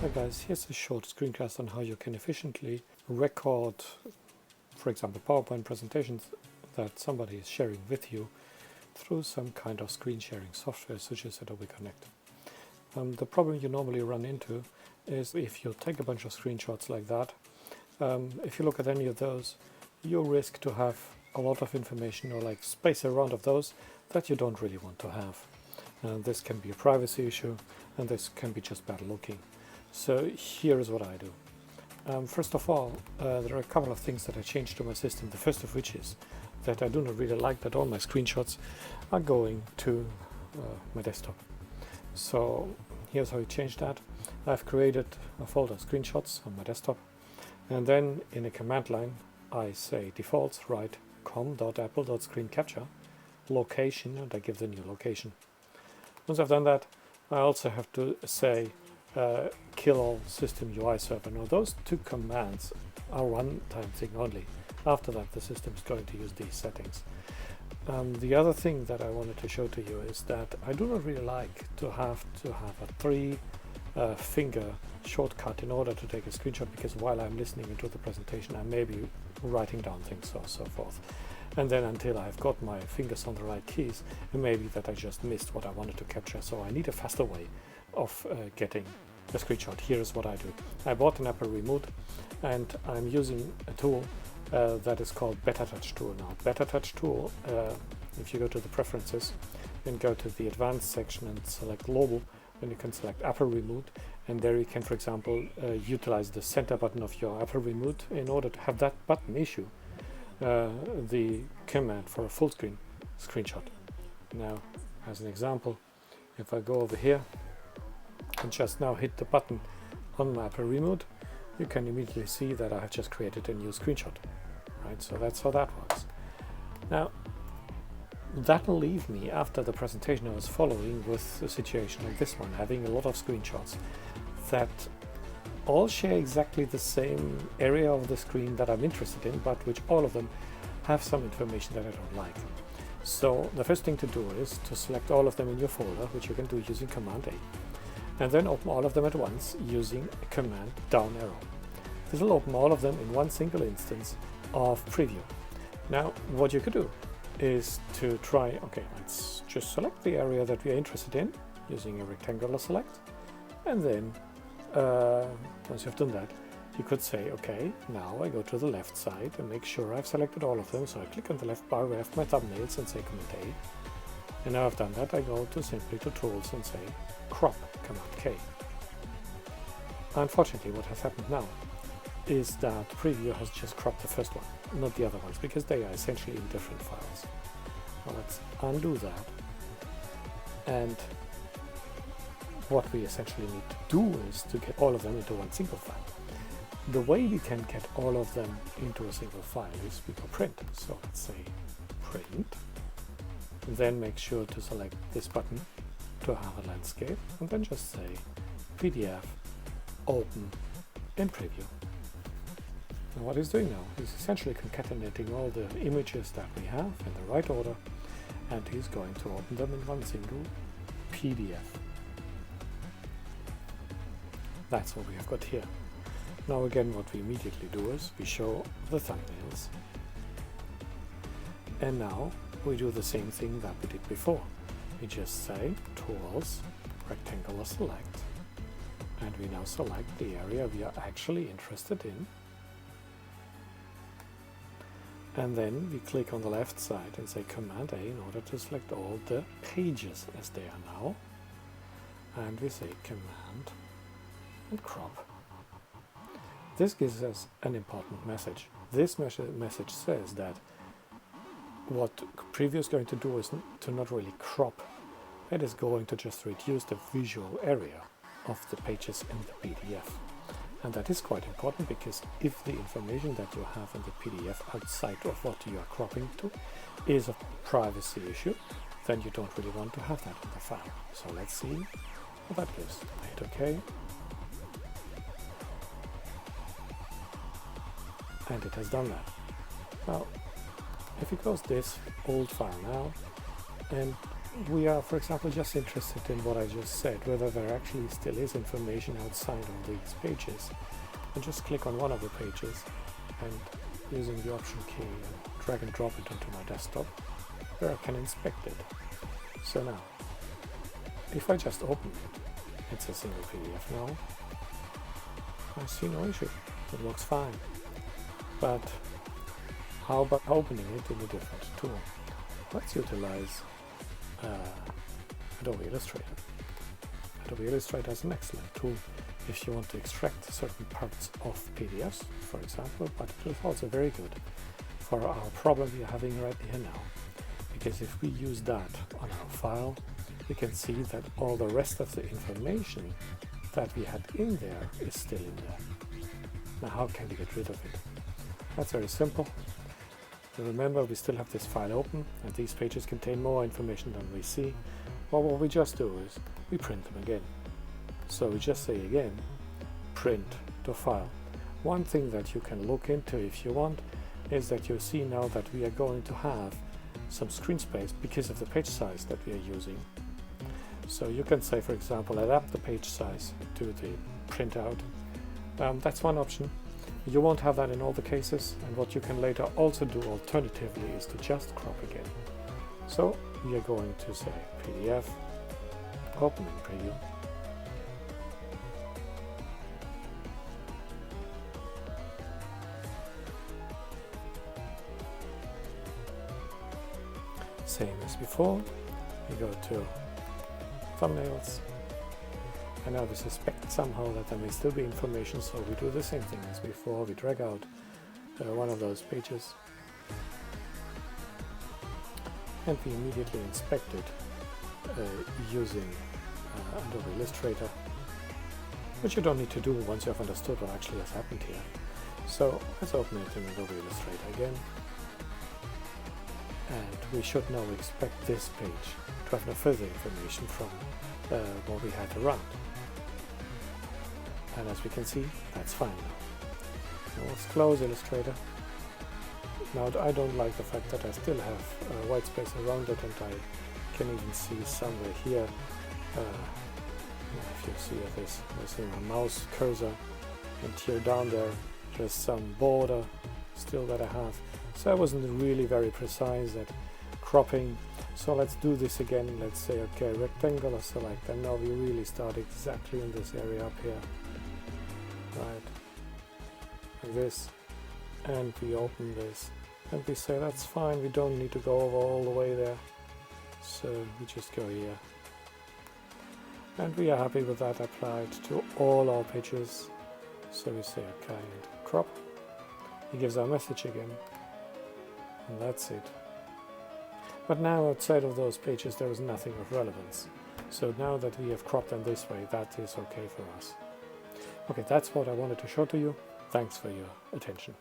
Hi guys, here's a short screencast on how you can efficiently record, for example, PowerPoint presentations that somebody is sharing with you through some kind of screen sharing software such as Adobe Connect. The problem you normally run into is if you take a bunch of screenshots like that, if you look at any of those, you risk to have a lot of information or like space around of those that you don't really want to have. This can be a privacy issue and this can be just bad looking. So here is what I do. First of all, there are a couple of things that I changed to my system. The first of which is that I do not really like that all my screenshots are going to my desktop. So here's how I changed that. I've created a folder screenshots on my desktop, and then in a command line I say defaults write com.apple.screencapture location, and I give the new location. Once I've done that, I also have to say kill all system UI server. Now those two commands are one-time thing only. After that the system is going to use these settings. The other thing that I wanted to show to you is that I do not really like to have a three finger shortcut in order to take a screenshot, because while I'm listening into the presentation I may be writing down things or so forth, and then until I've got my fingers on the right keys it may be that I just missed what I wanted to capture. So I need a faster way of getting a screenshot. Here's what I do. I bought an Apple Remote and I'm using a tool that is called Better Touch tool. Now Better Touch tool, if you go to the preferences and go to the advanced section and select global, then you can select Apple Remote, and there you can, for example, utilize the center button of your Apple Remote in order to have that button issue the command for a full screen screenshot. Now as an example, if I go over here and just now hit the button on my Apple Remote, you can immediately see that I have just created a new screenshot. Right, so that's how that works. Now that'll leave me, after the presentation I was following, with a situation like this one, having a lot of screenshots that all share exactly the same area of the screen that I'm interested in, but which all of them have some information that I don't like. So the first thing to do is to select all of them in your folder, which you can do using Command A, and then open all of them at once using Command down arrow. This will open all of them in one single instance of preview. Now what you could do is to try, okay, let's just select the area that we are interested in using a rectangular select, and then once you've done that, you could say, okay, now I go to the left side and make sure I've selected all of them. So I click on the left bar where I have my thumbnails and say Command A, and now I've done that, I go to simply to tools and say crop, Command K. Unfortunately what has happened now is that preview has just cropped the first one, not the other ones, because they are essentially in different files. Now let's undo that, and what we essentially need to do is to get all of them into one single file. The way we can get all of them into a single file is we go print. So let's say print, and then make sure to select this button to have a landscape, and then just say PDF open in preview. And what he's doing now is essentially concatenating all the images that we have in the right order, and he's going to open them in one single PDF. That's what we have got here. Now again, what we immediately do is we show the thumbnails, and now we do the same thing that we did before. We just say tools, rectangular select, and we now select the area we are actually interested in, and then we click on the left side and say Command A in order to select all the pages as they are now, and we say Command and crop. This gives us an important message. This message says that what preview is going to do is to not really crop, it is going to just reduce the visual area of the pages in the PDF. And that is quite important, because if the information that you have in the PDF outside of what you are cropping to is a privacy issue, then you don't really want to have that in the file. So let's see what that gives. I hit OK. And it has done that. Now, if we close this old file now and we are, for example, just interested in what I just said, whether there actually still is information outside of these pages, and just click on one of the pages and using the Option key drag and drop it onto my desktop where I can inspect it. So now, if I just open it, it's a single PDF now. I see no issue. It looks fine. But how about opening it in a different tool? Let's utilize Adobe Illustrator. Adobe Illustrator is an excellent tool if you want to extract certain parts of PDFs, for example, but it is also very good for our problem we are having right here now. Because if we use that on our file, we can see that all the rest of the information that we had in there is still in there. Now, how can we get rid of it? That's very simple. Remember, we still have this file open, and these pages contain more information than we see. Well, what we just do is we print them again. So we just say again, print the file. One thing that you can look into if you want is that you see now that we are going to have some screen space because of the page size that we are using. So you can say, for example, adapt the page size to the printout. That's one option. You won't have that in all the cases, and what you can later also do alternatively is to just crop again. So we are going to say PDF, open in preview. Same as before, we go to thumbnails, and now we suspect somehow that there may still be information, so we do the same thing as before. We drag out one of those pages and we immediately inspect it using Adobe Illustrator, which you don't need to do once you have understood what actually has happened here. So let's open it in Adobe Illustrator again, and we should now expect this page to have no further information from what we had around. And as we can see, that's fine now. Now let's close Illustrator. Now I don't like the fact that I still have white space around it, and I can even see somewhere here, if you see this, there's a mouse cursor, and here down there, there's some border still that I have. So I wasn't really very precise at cropping. So let's do this again. Let's say, okay, rectangular select, and now we really start exactly in this area up here. Right, like this, and we open this, and we say that's fine, we don't need to go over all the way there, so we just go here, and we are happy with that applied to all our pages. So we say okay and crop. He gives our message again, and that's it. But now outside of those pages there is nothing of relevance, so now that we have cropped them this way, that is okay for us. Okay, that's what I wanted to show to you. Thanks for your attention.